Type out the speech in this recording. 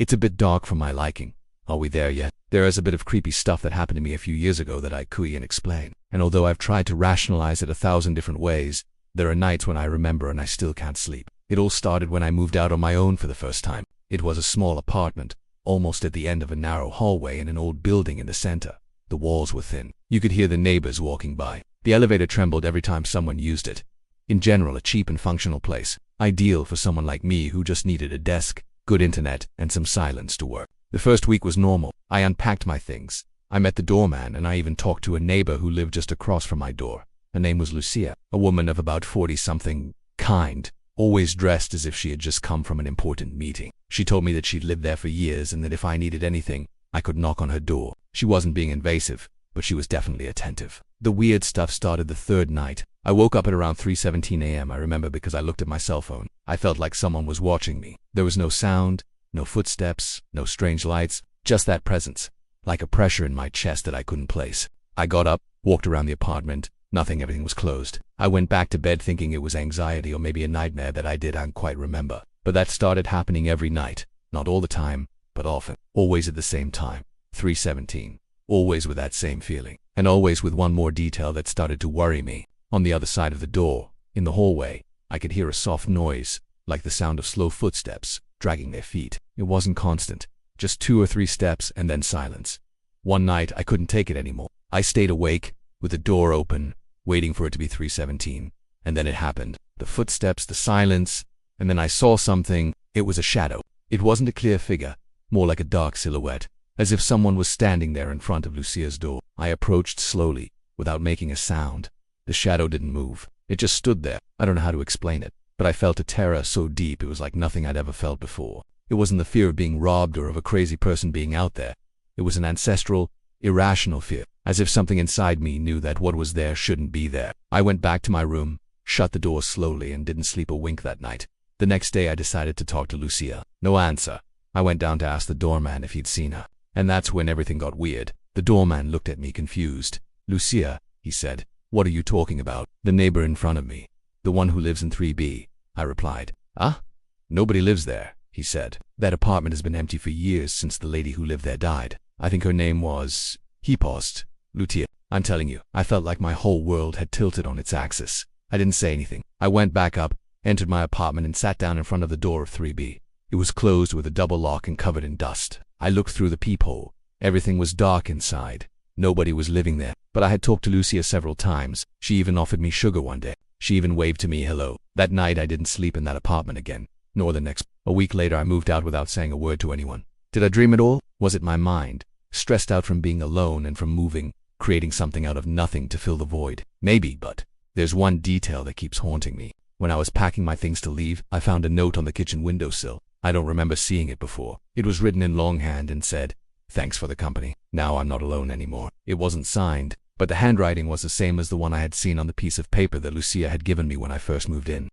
It's a bit dark for my liking. Are we there yet? There is a bit of creepy stuff that happened to me a few years ago that I couldn't explain. And although I've tried to rationalize it 1,000 different ways, there are nights when I remember and I still can't sleep. It all started when I moved out on my own for the first time. It was a small apartment, almost at the end of a narrow hallway in an old building in the center. The walls were thin. You could hear the neighbors walking by. The elevator trembled every time someone used it. In general, a cheap and functional place, ideal for someone like me who just needed a desk, good internet, and some silence to work. The first week was normal. I unpacked my things. I met the doorman, and I even talked to a neighbor who lived just across from my door. Her name was Lucia, a woman of about 40-something, kind, always dressed as if she had just come from an important meeting. She told me that she'd lived there for years and that if I needed anything, I could knock on her door. She wasn't being invasive, but she was definitely attentive. The weird stuff started the third night. I woke up at around 3:17 a.m. I remember because I looked at my cell phone. I felt like someone was watching me. There was no sound, no footsteps, no strange lights, just that presence, like a pressure in my chest that I couldn't place. I got up, walked around the apartment. Nothing, everything was closed. I went back to bed thinking it was anxiety or maybe a nightmare that I didn't quite remember. But that started happening every night. Not all the time, but often. Always at the same time. 3:17. Always with that same feeling. And always with one more detail that started to worry me. On the other side of the door, in the hallway, I could hear a soft noise, like the sound of slow footsteps, dragging their feet. It wasn't constant. Just 2 or 3 steps and then silence. One night, I couldn't take it anymore. I stayed awake, with the door open, waiting for it to be 3:17. And then it happened. The footsteps, the silence, and then I saw something. It was a shadow. It wasn't a clear figure, more like a dark silhouette, as if someone was standing there in front of Lucia's door. I approached slowly, without making a sound. The shadow didn't move. It just stood there. I don't know how to explain it, but I felt a terror so deep it was like nothing I'd ever felt before. It wasn't the fear of being robbed or of a crazy person being out there. It was an ancestral, irrational fear, as if something inside me knew that what was there shouldn't be there. I went back to my room, shut the door slowly, and didn't sleep a wink that night. The next day I decided to talk to Lucia. No answer. I went down to ask the doorman if he'd seen her. And that's when everything got weird. The doorman looked at me confused. "Lucia," he said. "What are you talking about?" "The neighbor in front of me. The one who lives in 3B, I replied. "Ah? Nobody lives there," he said. "That apartment has been empty for years since the lady who lived there died. I think her name was..." He paused. "Lucia. I'm telling you, I felt like my whole world had tilted on its axis. I didn't say anything. I went back up, entered my apartment, and sat down in front of the door of 3B. It was closed with a double lock and covered in dust. I looked through the peephole. Everything was dark inside. Nobody was living there. But I had talked to Lucia several times. She even offered me sugar one day. She even waved to me hello. That night I didn't sleep in that apartment again, nor the next. A week later I moved out without saying a word to anyone. Did I dream it all? Was it my mind, stressed out from being alone and from moving, creating something out of nothing to fill the void? Maybe, but there's one detail that keeps haunting me. When I was packing my things to leave, I found a note on the kitchen windowsill. I don't remember seeing it before. It was written in longhand and said, "Thanks for the company. Now I'm not alone anymore." It wasn't signed, but the handwriting was the same as the one I had seen on the piece of paper that Lucia had given me when I first moved in.